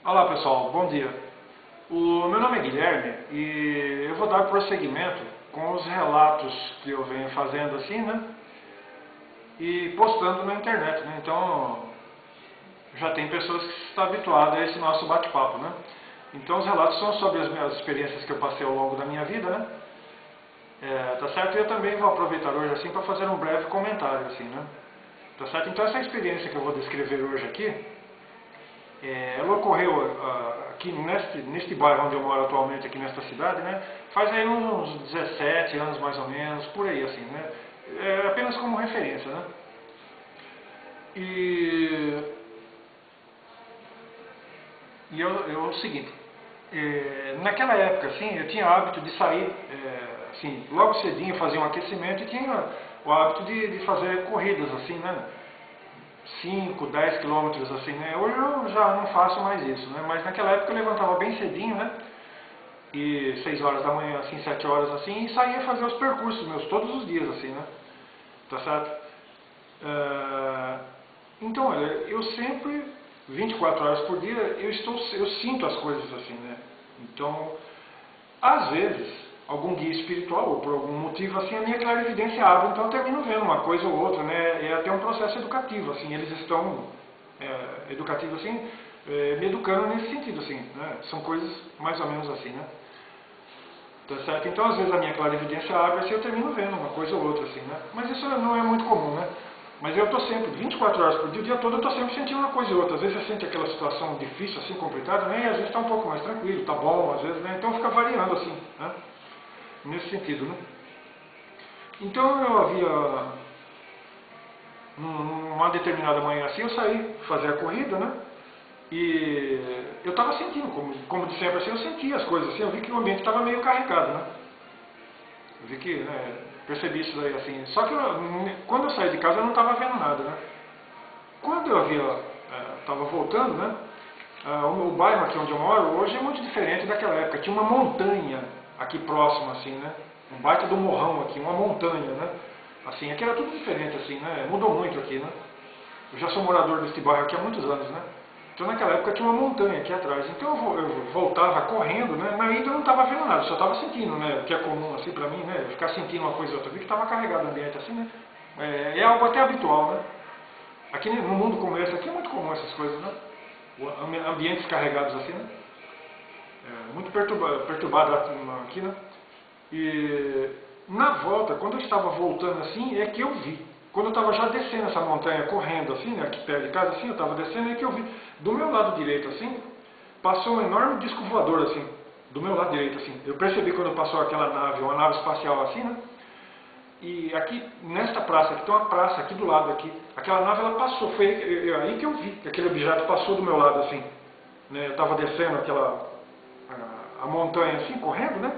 Olá pessoal, bom dia. O meu nome é Guilherme e eu vou dar prosseguimento com os relatos que eu venho fazendo assim, né? E postando na internet, né? Então já tem pessoas que estão habituadas a esse nosso bate-papo, né? Então os relatos são sobre as minhas experiências que eu passei ao longo da minha vida, né? Tá certo? E eu também vou aproveitar hoje assim para fazer um breve comentário, assim, né? Tá certo? Então essa experiência que eu vou descrever hoje aqui, ela ocorreu aqui neste bairro onde eu moro atualmente, aqui nesta cidade, né? Faz aí uns 17 anos mais ou menos, por aí assim, né? Apenas como referência, né? E é o seguinte, naquela época assim, eu tinha hábito de sair, assim, logo cedinho fazer um aquecimento e tinha o hábito de fazer corridas assim, né? 5, 10 quilômetros assim, né? Hoje eu já não faço mais isso, né? Mas naquela época eu levantava bem cedinho, né? E 6 horas da manhã, assim, 7 horas assim, e saía fazer os percursos meus todos os dias, assim, né? Tá certo? Então, olha, eu sempre, 24 horas por dia, eu sinto as coisas assim, né? Então, às vezes, algum guia espiritual, ou por algum motivo assim, a minha clarividência abre, então eu termino vendo uma coisa ou outra, né? É até um processo educativo, assim, eles estão, educativo assim, me educando nesse sentido, assim, né? São coisas mais ou menos assim, né? Tá certo? Então, às vezes a minha clarividência abre, assim, eu termino vendo uma coisa ou outra, assim, né? Mas isso não é muito comum, né? Mas eu estou sempre, 24 horas por dia, o dia todo eu estou sempre sentindo uma coisa ou outra. Às vezes você sente aquela situação difícil, assim, complicada, né? E às vezes está um pouco mais tranquilo, tá bom, às vezes, né? Então fica variando, assim, né? Nesse sentido, né? Então eu havia, numa determinada manhã assim, eu saí fazer a corrida, né? E eu estava sentindo, como de sempre assim, eu sentia as coisas assim, eu vi que o ambiente estava meio carregado, né? Eu vi que, né, percebi isso daí assim. Só que quando eu saí de casa eu não estava vendo nada, né? Quando eu estava voltando, né? O bairro aqui onde eu moro hoje é muito diferente daquela época. Tinha uma montanha aqui próximo, assim, né? Um baita do morrão aqui, uma montanha, né? Assim, aqui era tudo diferente, assim, né? Mudou muito aqui, né? Eu já sou morador deste bairro aqui há muitos anos, né? Então naquela época tinha uma montanha aqui atrás. Então eu voltava correndo, né? Na ida eu não estava vendo nada, só estava sentindo, né? O que é comum assim pra mim, né? Ficar sentindo uma coisa ou outra. Vi que estava carregado o ambiente assim, né? É algo até habitual, né? Aqui no mundo como esse aqui é muito comum essas coisas, né? Ambientes carregados assim, né? Muito perturbado aqui, né? E na volta, quando eu estava voltando assim, é que eu vi. Quando eu estava já descendo essa montanha, correndo assim, né, aqui perto de casa, assim, eu estava descendo, é que eu vi. Do meu lado direito, assim, passou um enorme disco voador, assim, do meu lado direito, assim. Eu percebi quando passou aquela nave, uma nave espacial assim, né? E aqui, nesta praça, aqui tem uma praça aqui do lado, aqui. Aquela nave, ela passou, foi aí que eu vi que aquele objeto passou do meu lado, assim. Né, eu estava descendo a montanha, assim, correndo, né?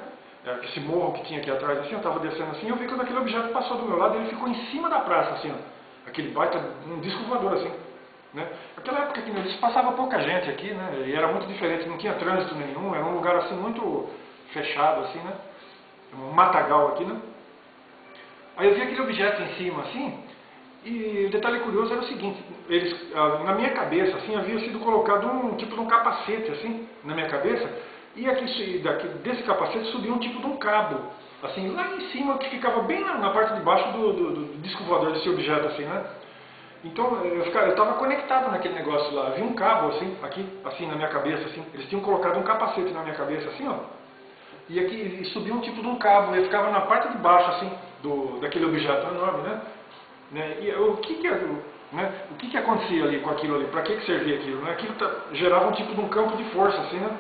Esse morro que tinha aqui atrás, assim, eu estava descendo assim, eu vi quando aquele objeto passou do meu lado, ele ficou em cima da praça, assim, ó. Aquele baita, um disco voador, assim. Né? Naquela época aqui no Rio passava pouca gente aqui, né? E era muito diferente, não tinha trânsito nenhum, era um lugar, assim, muito fechado, assim, né? Um matagal aqui, né? Aí eu vi aquele objeto em cima, assim, e o detalhe curioso era o seguinte, na minha cabeça, assim, havia sido colocado um tipo de um capacete, assim, na minha cabeça, e desse capacete subia um tipo de um cabo, assim, lá em cima, que ficava bem na parte de baixo do disco voador desse objeto, assim, né? Então, eu estava conectado naquele negócio lá, havia um cabo, assim, aqui, assim, na minha cabeça, assim, eles tinham colocado um capacete na minha cabeça, assim, ó, e subia um tipo de um cabo, ele ficava na parte de baixo, assim, daquele objeto enorme, né? E o que acontecia ali com aquilo ali? Para que servia aquilo? Né? Aquilo gerava um tipo de um campo de força, assim, né?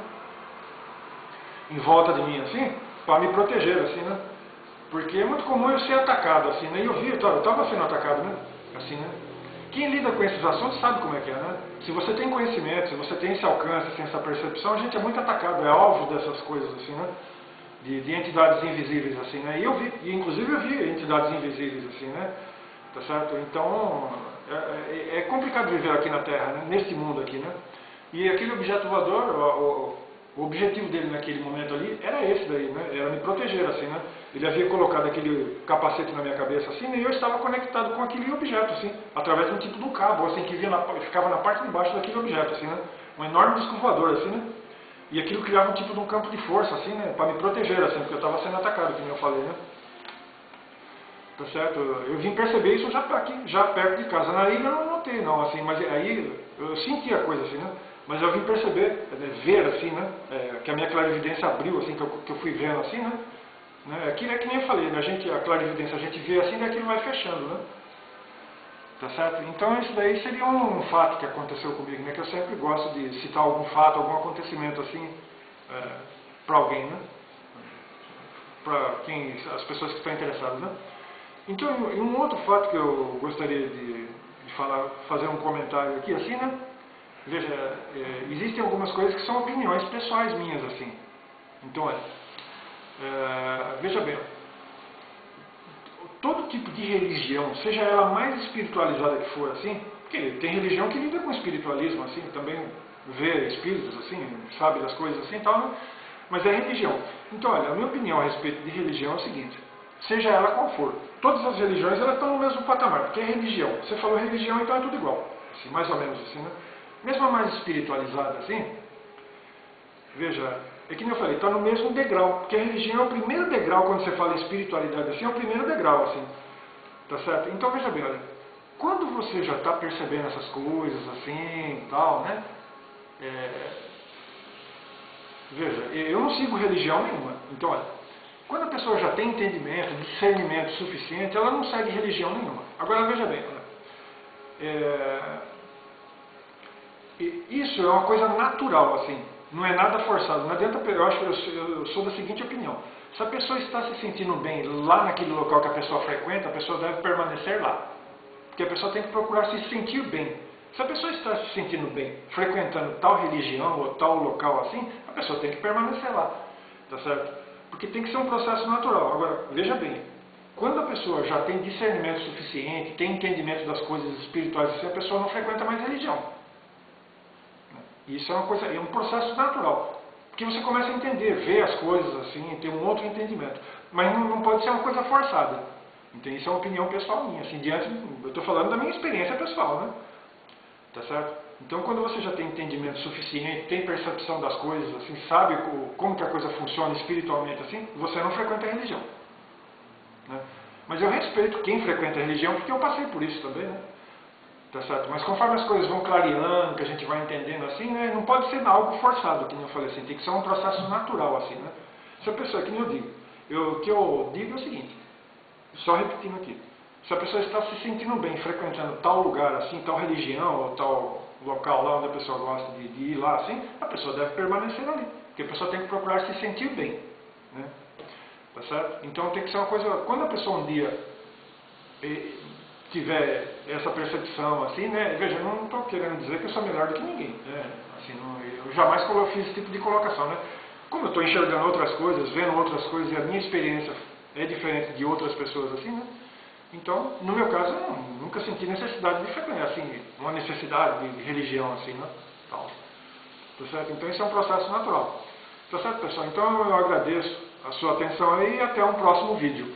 Em volta de mim, assim, para me proteger, assim, né? Porque é muito comum eu ser atacado, assim, né? E eu estava sendo atacado, né? Assim, né? Quem lida com esses assuntos sabe como é que é, né? Se você tem conhecimento, se você tem esse alcance, assim, essa percepção, a gente é muito atacado, é alvo dessas coisas, assim, né? De entidades invisíveis, assim, né? E inclusive eu vi entidades invisíveis, assim, né? Tá certo? Então, é complicado viver aqui na Terra, né? Neste mundo aqui, né? E aquele objeto voador, o objetivo dele naquele momento ali era esse daí, né? Era me proteger, assim, né? Ele havia colocado aquele capacete na minha cabeça, assim, e eu estava conectado com aquele objeto, assim, através de um tipo de um cabo, assim, que ficava na parte de baixo daquele objeto, assim, né? Um enorme disco voador, assim, né? E aquilo criava um tipo de um campo de força, assim, né? Para me proteger, assim, porque eu estava sendo atacado, como eu falei, né? Tá certo? Eu vim perceber isso já aqui, já perto de casa. Na ilha eu não notei, não, assim, mas aí eu senti a coisa, assim, né? Mas eu vim perceber, ver, assim, né? Que a minha clarividência abriu, assim, que eu fui vendo, assim, né? Aquilo é que nem eu falei, né? A clarividência, a gente vê assim, e aquilo vai fechando, né? Tá certo? Então isso daí seria um fato que aconteceu comigo, né? Que eu sempre gosto de citar algum fato, algum acontecimento, assim, para alguém, né? Para as pessoas que estão interessadas, né? Então, e um outro fato que eu gostaria de fazer um comentário aqui, assim, né? Veja, existem algumas coisas que são opiniões pessoais minhas, assim. Então, veja bem, todo tipo de religião, seja ela mais espiritualizada que for, assim, porque tem religião que lida com espiritualismo, assim, também vê espíritos, assim, sabe das coisas assim e tal, né? Mas é religião. Então, olha, a minha opinião a respeito de religião é o seguinte: seja ela qual for, todas as religiões elas estão no mesmo patamar, porque é religião. Você falou religião, então é tudo igual, assim, mais ou menos assim, né? Mesmo a mais espiritualizada, assim, veja, é que nem eu falei, está no mesmo degrau, porque a religião é o primeiro degrau, quando você fala em espiritualidade, assim, é o primeiro degrau, assim, tá certo? Então, veja bem, olha, quando você já está percebendo essas coisas, assim, tal, né? Veja, eu não sigo religião nenhuma, então, olha, quando a pessoa já tem entendimento, discernimento suficiente, ela não segue religião nenhuma. Agora, veja bem, isso é uma coisa natural, assim, não é nada forçado. Não adianta, eu sou da seguinte opinião: se a pessoa está se sentindo bem lá naquele local que a pessoa frequenta, a pessoa deve permanecer lá. Porque a pessoa tem que procurar se sentir bem. Se a pessoa está se sentindo bem frequentando tal religião ou tal local assim, a pessoa tem que permanecer lá. Tá certo? Porque tem que ser um processo natural. Agora, veja bem, quando a pessoa já tem discernimento suficiente, tem entendimento das coisas espirituais, assim, a pessoa não frequenta mais religião. Isso é um processo natural. Porque você começa a entender, ver as coisas assim, ter um outro entendimento. Mas não pode ser uma coisa forçada. Então, isso é uma opinião pessoal minha. Assim, eu estou falando da minha experiência pessoal, né? Tá certo? Então, quando você já tem entendimento suficiente, tem percepção das coisas, assim, sabe como que a coisa funciona espiritualmente, assim, você não frequenta a religião. Né? Mas eu respeito quem frequenta a religião, porque eu passei por isso também, né? Tá certo? Mas conforme as coisas vão clareando, que a gente vai entendendo assim, né, não pode ser algo forçado, como eu falei assim, tem que ser um processo natural, assim, né? Se a pessoa, que nem eu digo, o que eu digo é o seguinte, só repetindo aqui, se a pessoa está se sentindo bem frequentando tal lugar, assim, tal religião, ou tal local lá onde a pessoa gosta de ir lá, assim, a pessoa deve permanecer ali, porque a pessoa tem que procurar se sentir bem, né? Tá certo? Então tem que ser uma coisa, quando a pessoa um dia tiver essa percepção, assim, né? Veja, eu não estou querendo dizer que eu sou melhor do que ninguém, né? Assim, eu jamais fiz esse tipo de colocação, né? Como eu estou enxergando outras coisas, vendo outras coisas, e a minha experiência é diferente de outras pessoas, assim, né? Então, no meu caso, eu nunca senti necessidade de frequentar, assim, uma necessidade de religião, assim, né? Tal. Tá certo? Então, isso é um processo natural. Tá certo, pessoal? Então, eu agradeço a sua atenção aí e até um próximo vídeo.